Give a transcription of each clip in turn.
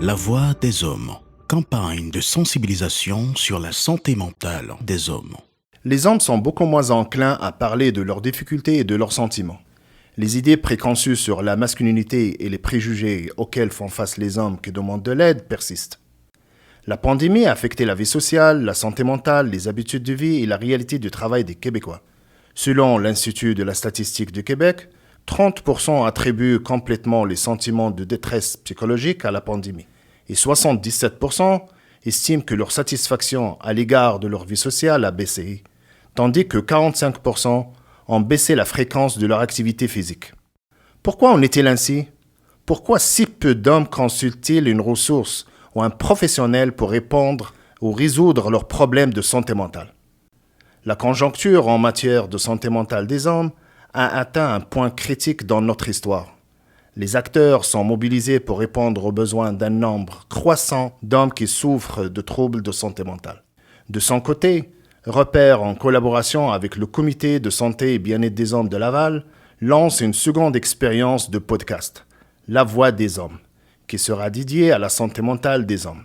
La voix des hommes. Campagne de sensibilisation sur la santé mentale des hommes. Les hommes sont beaucoup moins enclins à parler de leurs difficultés et de leurs sentiments. Les idées préconçues sur la masculinité et les préjugés auxquels font face les hommes qui demandent de l'aide persistent. La pandémie a affecté la vie sociale, la santé mentale, les habitudes de vie et la réalité du travail des Québécois. Selon l'Institut de la statistique du Québec, 30% attribuent complètement les sentiments de détresse psychologique à la pandémie et 77% estiment que leur satisfaction à l'égard de leur vie sociale a baissé, tandis que 45% ont baissé la fréquence de leur activité physique. Pourquoi en est-il ainsi? Pourquoi si peu d'hommes consultent-ils une ressource ou un professionnel pour répondre ou résoudre leurs problèmes de santé mentale? La conjoncture en matière de santé mentale des hommes a atteint un point critique dans notre histoire. Les acteurs sont mobilisés pour répondre aux besoins d'un nombre croissant d'hommes qui souffrent de troubles de santé mentale. De son côté, Repère, en collaboration avec le Comité de santé et bien-être des hommes de Laval, lance une seconde expérience de podcast, La Voix des hommes, qui sera dédiée à la santé mentale des hommes.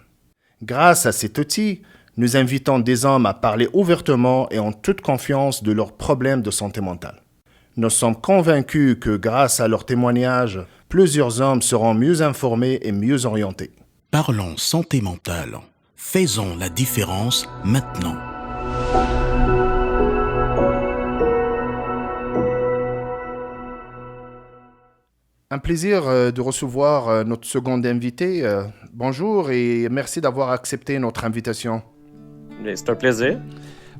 Grâce à cet outil, nous invitons des hommes à parler ouvertement et en toute confiance de leurs problèmes de santé mentale. Nous sommes convaincus que grâce à leurs témoignages, plusieurs hommes seront mieux informés et mieux orientés. Parlons santé mentale. Faisons la différence maintenant. Un plaisir de recevoir notre second invité. Bonjour et merci d'avoir accepté notre invitation. C'est un plaisir.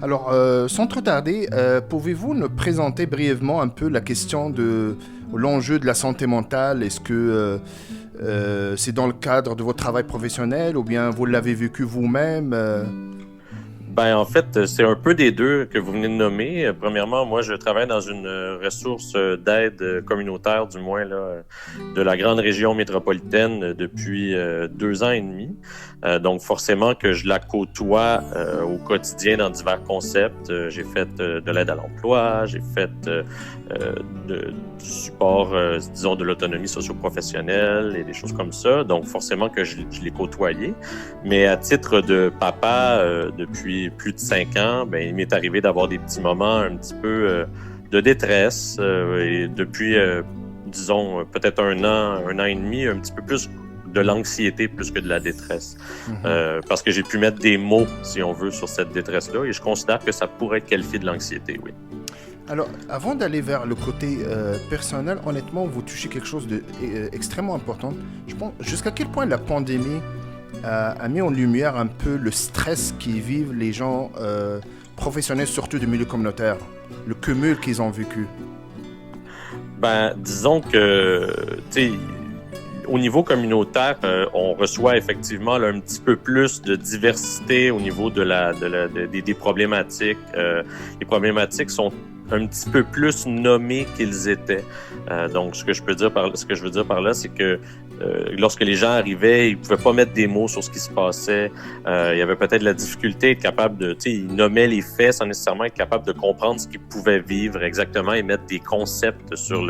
Alors, sans trop tarder, pouvez-vous nous présenter brièvement un peu la question de l'enjeu de la santé mentale? Est-ce que c'est dans le cadre de votre travail professionnel ou bien vous l'avez vécu vous-même? En fait, c'est un peu des deux que vous venez de nommer. Premièrement, moi, je travaille dans une ressource d'aide communautaire, du moins là, de la grande région métropolitaine depuis 2 ans et demi. Donc, forcément que je la côtoie au quotidien dans divers concepts. J'ai fait de l'aide à l'emploi, j'ai fait du support, disons, de l'autonomie socio-professionnelle et des choses comme ça. Donc, forcément que je l'ai côtoyé. Mais à titre de papa, depuis plus de 5 ans, il m'est arrivé d'avoir des petits moments un petit peu de détresse. Et depuis, disons, peut-être un an et demi, un petit peu plus de l'anxiété plus que de la détresse. Parce que j'ai pu mettre des mots, si on veut, sur cette détresse-là. Et je considère que ça pourrait être qualifié de l'anxiété, oui. Alors, avant d'aller vers le côté personnel, honnêtement, vous touchez quelque chose d'extrêmement important. Je pense, jusqu'à quel point la pandémie a mis en lumière un peu le stress qu'ils vivent les gens professionnels, surtout du milieu communautaire, le cumul qu'ils ont vécu? Disons que, tu sais, au niveau communautaire, on reçoit effectivement là, un petit peu plus de diversité au niveau des problématiques. Les problématiques sont un petit peu plus nommées qu'ils étaient. Donc, ce que je veux dire par là, c'est que lorsque les gens arrivaient, ils pouvaient pas mettre des mots sur ce qui se passait. Il y avait peut-être la difficulté à être capable de, tu sais, ils nommaient les faits sans nécessairement être capable de comprendre ce qu'ils pouvaient vivre exactement et mettre des concepts sur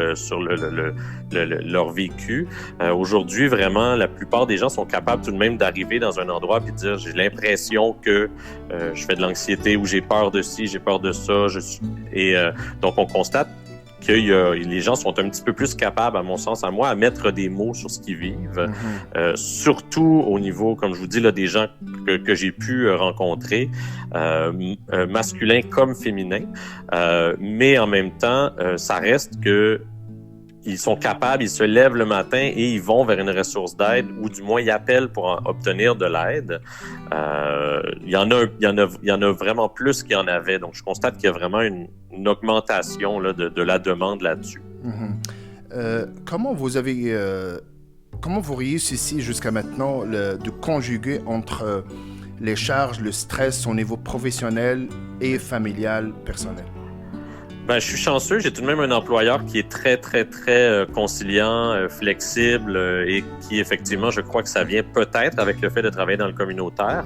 leur vécu. Aujourd'hui, vraiment, la plupart des gens sont capables tout de même d'arriver dans un endroit et de dire, j'ai l'impression que je fais de l'anxiété ou j'ai peur de ci, j'ai peur de ça. Donc, on constate que les gens sont un petit peu plus capables, à mon sens, à moi, à mettre des mots sur ce qu'ils vivent. Surtout au niveau, comme je vous dis, là, des gens que j'ai pu rencontrer, masculins comme féminins. Mais en même temps, ça reste que ils sont capables, ils se lèvent le matin et ils vont vers une ressource d'aide ou du moins ils appellent pour obtenir de l'aide. Il y en a vraiment plus qu'il y en avait. Donc, je constate qu'il y a vraiment une augmentation là, de la demande là-dessus. Comment vous réussissez jusqu'à maintenant de conjuguer entre les charges, le stress au niveau professionnel et familial, personnel? Ben, je suis chanceux. J'ai tout de même un employeur qui est très, très, très conciliant, flexible et qui, effectivement, je crois que ça vient peut-être avec le fait de travailler dans le communautaire,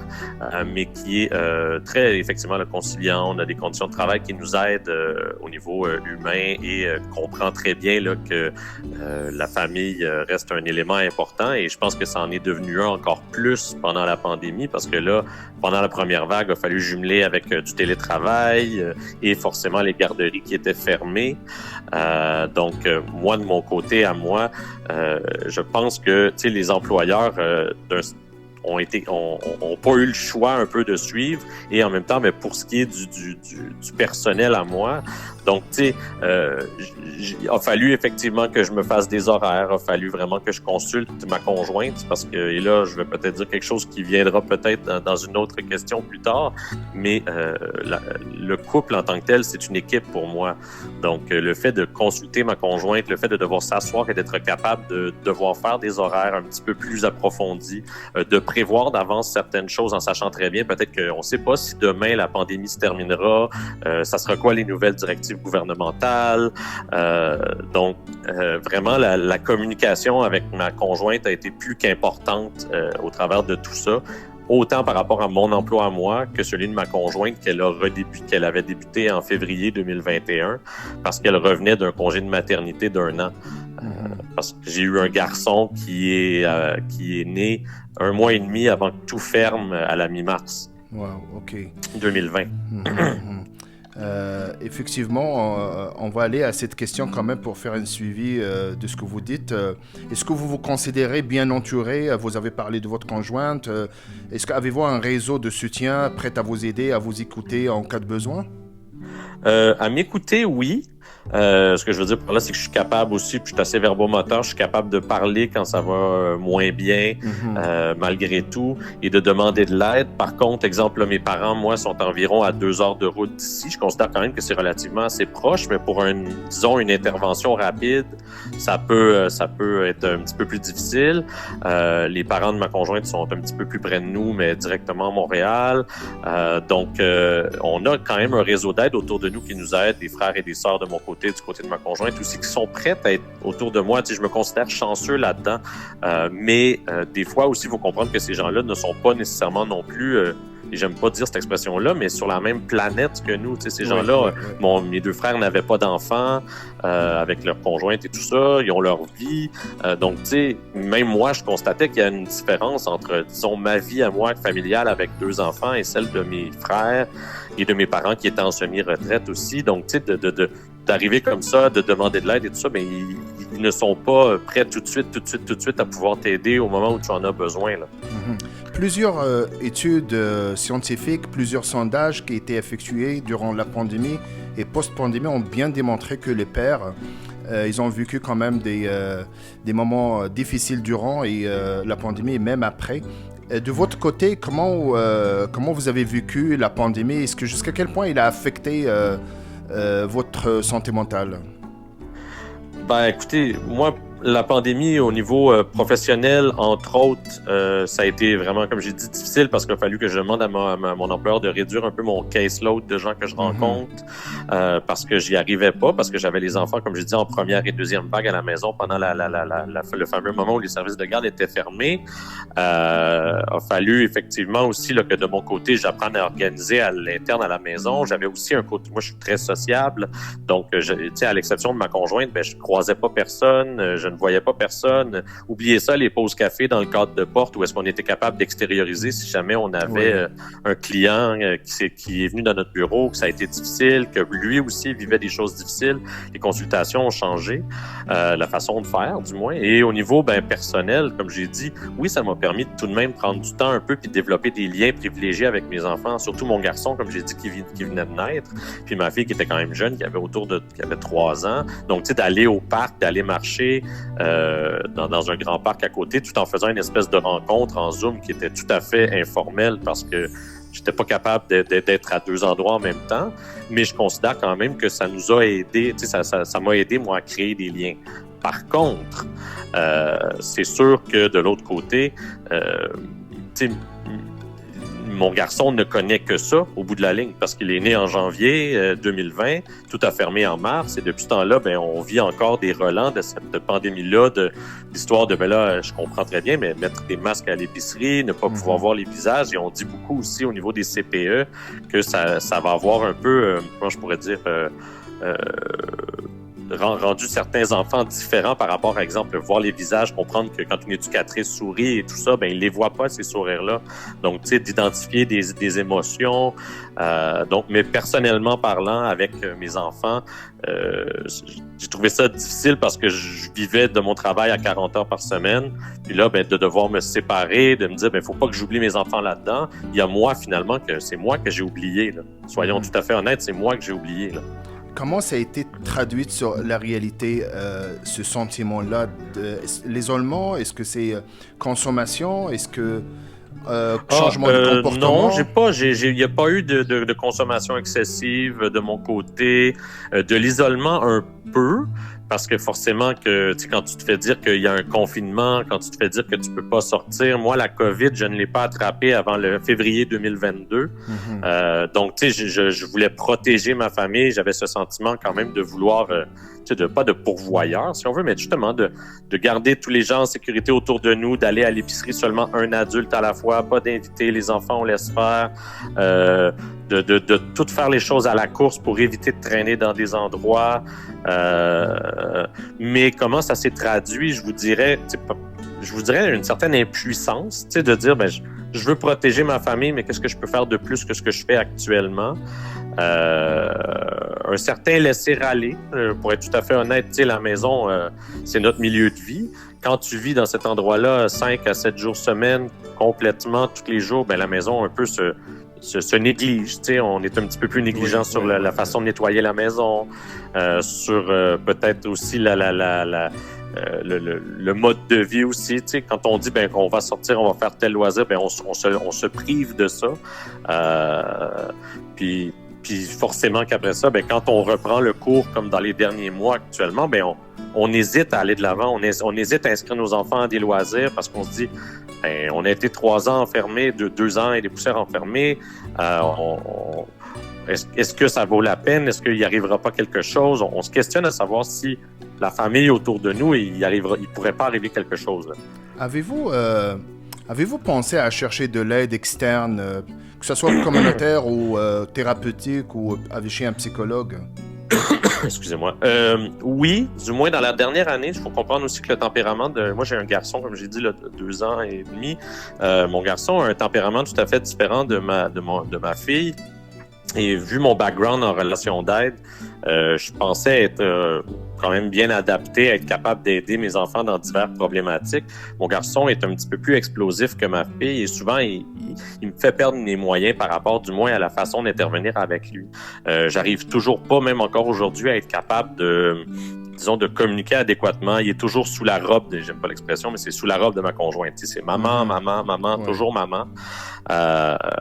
mais qui est très, effectivement, conciliant. On a des conditions de travail qui nous aident au niveau humain et comprend très bien là, que la famille reste un élément important et je pense que ça en est devenu un encore plus pendant la pandémie parce que là, pendant la première vague, il a fallu jumeler avec du télétravail et forcément les garderies qui étaient fermées. Donc, moi, de mon côté, à moi, je pense que les employeurs ont pas eu le choix un peu de suivre et en même temps, mais pour ce qui est du personnel à moi, donc tu sais, il a fallu effectivement que je me fasse des horaires, il a fallu vraiment que je consulte ma conjointe parce que et là, je vais peut-être dire quelque chose qui viendra peut-être dans une autre question plus tard, mais le couple en tant que tel, c'est une équipe pour moi. Donc le fait de consulter ma conjointe, le fait de devoir s'asseoir et d'être capable de devoir faire des horaires un petit peu plus approfondis, de prévoir d'avance certaines choses en sachant très bien, peut-être qu'on ne sait pas si demain la pandémie se terminera, ça sera quoi les nouvelles directives gouvernementales. Donc, vraiment, la communication avec ma conjointe a été plus qu'importante au travers de tout ça, autant par rapport à mon emploi à moi que celui de ma conjointe qu'elle avait débuté en février 2021 parce qu'elle revenait d'un congé de maternité d'1 an. Parce que j'ai eu un garçon qui est né 1 mois et demi avant que tout ferme à la mi-mars. Wow, OK. 2020. Effectivement, on va aller à cette question quand même pour faire un suivi de ce que vous dites. Est-ce que vous vous considérez bien entouré? Vous avez parlé de votre conjointe. Est-ce qu'avez-vous un réseau de soutien prêt à vous aider, à vous écouter en cas de besoin? À m'écouter, oui. Ce que je veux dire par là, c'est que je suis capable aussi, puis je suis assez verbomoteur, je suis capable de parler quand ça va moins bien, malgré tout, et de demander de l'aide. Par contre, exemple, là, mes parents, moi, sont environ à 2 heures de route d'ici. Je considère quand même que c'est relativement assez proche, mais pour une intervention rapide, ça peut être un petit peu plus difficile. Les parents de ma conjointe sont un petit peu plus près de nous, mais directement à Montréal. Donc, on a quand même un réseau d'aide autour de nous qui nous aide, des frères et des sœurs de mon côté, du côté de ma conjointe aussi, qui sont prêtes à être autour de moi. Tu sais, je me considère chanceux là-dedans, mais des fois aussi, il faut comprendre que ces gens-là ne sont pas nécessairement non plus, et j'aime pas dire cette expression-là, mais sur la même planète que nous. Tu sais, ces gens-là, mes 2 frères n'avaient pas d'enfants avec leur conjointe et tout ça, ils ont leur vie. Donc, tu sais, même moi, je constatais qu'il y a une différence entre, disons, ma vie à moi familiale avec 2 enfants et celle de mes frères et de mes parents qui étaient en semi-retraite aussi. Donc, tu sais, d'arriver comme ça, de demander de l'aide et tout ça, mais ils ne sont pas prêts tout de suite à pouvoir t'aider au moment où tu en as besoin, là. Plusieurs études scientifiques, plusieurs sondages qui étaient effectués durant la pandémie et post-pandémie ont bien démontré que les pères, ils ont vécu quand même des moments difficiles durant et la pandémie et même après. De votre côté, comment vous avez vécu la pandémie? Est-ce que jusqu'à quel point il a affecté votre santé mentale? Ben, écoutez, moi, la pandémie au niveau professionnel, entre autres, ça a été vraiment, comme j'ai dit, difficile parce qu'il a fallu que je demande à mon employeur de réduire un peu mon caseload de gens que je rencontre parce que j'y arrivais pas, parce que j'avais les enfants, comme j'ai dit, en première et deuxième vague à la maison pendant le fameux moment où les services de garde étaient fermés. A fallu effectivement aussi là, que de mon côté, j'apprenne à organiser à l'interne à la maison. J'avais aussi un côté, moi je suis très sociable, donc tu sais, à l'exception de ma conjointe, ben je croisais pas personne, je ne voyais pas personne. Oubliez ça, les pauses café dans le cadre de porte où est-ce qu'on était capable d'extérioriser si jamais on avait un client qui est venu dans notre bureau, que ça a été difficile, que lui aussi vivait des choses difficiles. Les consultations ont changé, la façon de faire du moins. Et au niveau personnel, comme j'ai dit, oui, ça m'a permis de tout de même prendre du temps un peu puis de développer des liens privilégiés avec mes enfants, surtout mon garçon, comme j'ai dit, qui venait de naître, puis ma fille qui était quand même jeune, qui avait 3 ans. Donc, tu sais, d'aller au parc, d'aller marcher dans un grand parc à côté, tout en faisant une espèce de rencontre en Zoom qui était tout à fait informelle parce que j'étais pas capable d'être à 2 endroits en même temps, mais je considère quand même que ça nous a aidé, tu sais, ça m'a aidé, moi, à créer des liens. Par contre, c'est sûr que de l'autre côté, tu sais, mon garçon ne connaît que ça au bout de la ligne parce qu'il est né en janvier 2020, tout a fermé en mars et depuis ce temps-là, on vit encore des relents de cette pandémie-là, de l'histoire de, là, je comprends très bien, mais mettre des masques à l'épicerie, ne pas pouvoir voir les visages et on dit beaucoup aussi au niveau des CPE que ça va avoir un peu, comment je pourrais dire, rendu certains enfants différents par rapport, par exemple, voir les visages, comprendre que quand une éducatrice sourit et tout ça, il les voit pas, ces sourires-là. Donc, tu sais, d'identifier des émotions. Donc, mais personnellement parlant, avec mes enfants, j'ai trouvé ça difficile parce que je vivais de mon travail à 40 heures par semaine. Puis là, de devoir me séparer, de me dire, faut pas que j'oublie mes enfants là-dedans. Il y a moi, finalement, que c'est moi que j'ai oublié, là. Soyons tout à fait honnêtes, c'est moi que j'ai oublié, là. Comment ça a été traduit sur la réalité, ce sentiment-là l'isolement? Est-ce que c'est consommation? Est-ce que changement de comportement? Non, il n'y a pas eu de consommation excessive de mon côté. De l'isolement un peu, parce que forcément que quand tu te fais dire qu'il y a un confinement, quand tu te fais dire que tu peux pas sortir, moi la COVID, je ne l'ai pas attrapée avant le février 2022. Donc tu sais, je voulais protéger ma famille, j'avais ce sentiment quand même de vouloir pas de pourvoyeur si on veut, mais justement de garder tous les gens en sécurité autour de nous, d'aller à l'épicerie seulement un adulte à la fois, pas d'inviter les enfants, on laisse faire, de tout faire les choses à la course pour éviter de traîner dans des endroits. Mais comment ça s'est traduit, je vous dirais une certaine impuissance, de dire je veux protéger ma famille, mais qu'est-ce que je peux faire de plus que ce que je fais actuellement? Un certain laisser-aller, pour être tout à fait honnête, la maison, c'est notre milieu de vie. Quand tu vis dans cet endroit-là 5 à 7 jours semaine, complètement, tous les jours, la maison un peu se néglige. On est un petit peu plus négligent sur la façon de nettoyer la maison, sur peut-être aussi le mode de vie aussi. Quand on dit qu'on va sortir, on va faire tel loisir, on se prive de ça. Puis forcément qu'après ça, quand on reprend le cours comme dans les derniers mois actuellement, on hésite à aller de l'avant, on hésite à inscrire nos enfants à des loisirs parce qu'on se dit on a été 3 ans enfermés, 2 ans et des poussières enfermés. Est-ce que ça vaut la peine? Est-ce qu'il n'y arrivera pas quelque chose? On se questionne à savoir si la famille autour de nous, il pourrait pas arriver quelque chose. Là. Avez-vous pensé à chercher de l'aide externe, que ce soit communautaire ou thérapeutique ou aller chez un psychologue? Excusez-moi. Oui, du moins dans la dernière année, il faut comprendre aussi que le tempérament moi, j'ai un garçon, comme j'ai dit, là, de 2 ans et demi. Mon garçon a un tempérament tout à fait différent de ma fille. Et vu mon background en relation d'aide, je pensais être quand même bien adapté, être capable d'aider mes enfants dans diverses problématiques. Mon garçon est un petit peu plus explosif que ma fille et souvent, il me fait perdre mes moyens par rapport du moins à la façon d'intervenir avec lui. J'arrive toujours pas, même encore aujourd'hui, à être capable de communiquer adéquatement. Il est toujours sous la robe, j'aime pas l'expression, mais c'est sous la robe de ma conjointe. C'est maman, ouais. Toujours maman.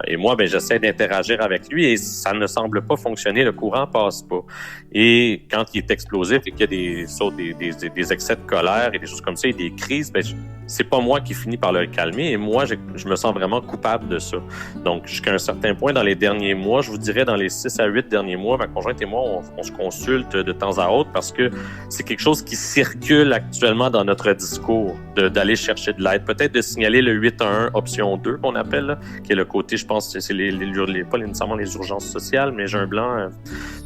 Et moi, j'essaie d'interagir avec lui et ça ne semble pas fonctionner. Le courant passe pas. Et quand il est explosif et qu'il y a des excès de colère et des choses comme ça et des crises, c'est pas moi qui finis par le calmer et moi, je me sens vraiment coupable de ça. Donc, jusqu'à un certain point, dans les derniers mois, je vous dirais dans les 6 à 8 derniers mois, ma conjointe et moi, on se consulte de temps à autre parce que c'est quelque chose qui circule actuellement dans notre discours, d'aller chercher de l'aide. Peut-être de signaler le 811 option 2 qu'on appelle, là, qui est le côté, je pense, c'est pas nécessairement les urgences sociales, mais j'ai un blanc,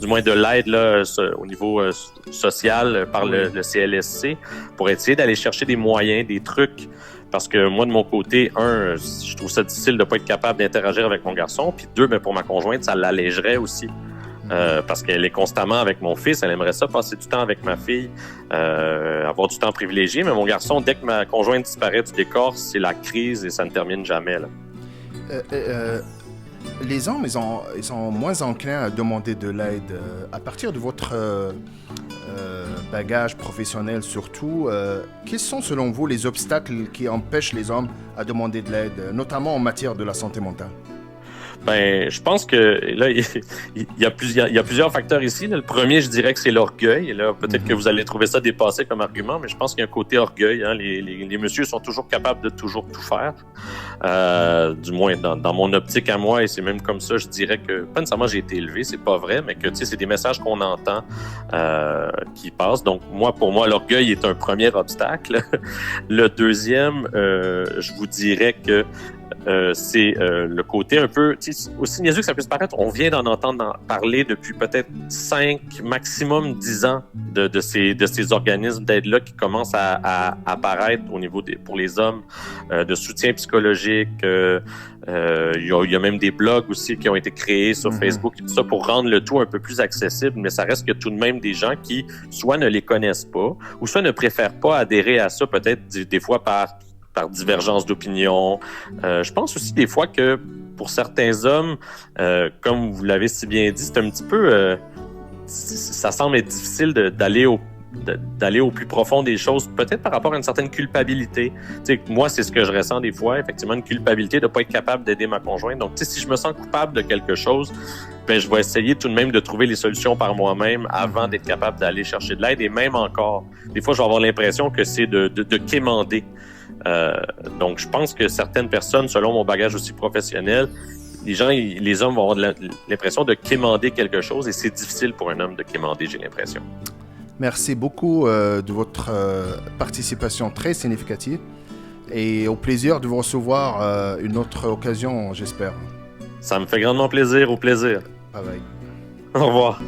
du moins de l'aide là, au niveau social par le CLSC, pour essayer d'aller chercher des moyens, des trucs. Parce que moi, de mon côté, je trouve ça difficile de ne pas être capable d'interagir avec mon garçon. Puis 2, pour ma conjointe, ça l'allégerait aussi. Parce qu'elle est constamment avec mon fils. Elle aimerait ça, passer du temps avec ma fille, avoir du temps privilégié. Mais mon garçon, dès que ma conjointe disparaît du décor, c'est la crise et ça ne termine jamais. Là. Les hommes, ils sont moins enclins à demander de l'aide. À partir de votre bagage professionnel surtout, quels sont selon vous les obstacles qui empêchent les hommes à demander de l'aide, notamment en matière de la santé mentale? Je pense que là, il y a plusieurs facteurs ici. Le premier, je dirais que c'est l'orgueil. Et là, peut-être que vous allez trouver ça dépassé comme argument, mais je pense qu'il y a un côté orgueil. Hein. Les messieurs sont toujours capables de toujours tout faire. du moins dans mon optique à moi, et c'est même comme ça, je dirais que, pas nécessairement j'ai été élevé, c'est pas vrai, mais que, tu sais, c'est des messages qu'on entend qui passent. Donc, pour moi, l'orgueil est un premier obstacle. Le deuxième, je vous dirais que c'est le côté un peu, aussi niaiseux que ça puisse paraître, on vient d'en entendre parler depuis peut-être 5, maximum 10 ans de ces organismes d'aide-là qui commencent à apparaître au niveau pour les hommes, de soutien psychologique. Il y a même des blogs aussi qui ont été créés sur Facebook et tout ça pour rendre le tout un peu plus accessible, mais ça reste que tout de même des gens qui soit ne les connaissent pas ou soit ne préfèrent pas adhérer à ça, peut-être des fois par divergence d'opinion. Je pense aussi des fois que pour certains hommes, comme vous l'avez si bien dit, c'est un petit peu... ça semble être difficile d'aller au plus profond des choses, peut-être par rapport à une certaine culpabilité. Tu sais, moi, c'est ce que je ressens des fois, effectivement, une culpabilité de ne pas être capable d'aider ma conjointe. Donc, tu sais, si je me sens coupable de quelque chose, ben, je vais essayer tout de même de trouver les solutions par moi-même avant d'être capable d'aller chercher de l'aide. Et même encore, des fois, je vais avoir l'impression que c'est de quémander. Donc, je pense que certaines personnes, selon mon bagage aussi professionnel, les hommes vont avoir l'impression de quémander quelque chose et c'est difficile pour un homme de quémander, j'ai l'impression. Merci beaucoup de votre participation très significative et au plaisir de vous recevoir une autre occasion, j'espère. Ça me fait grandement plaisir, au plaisir. Bye bye. Au revoir.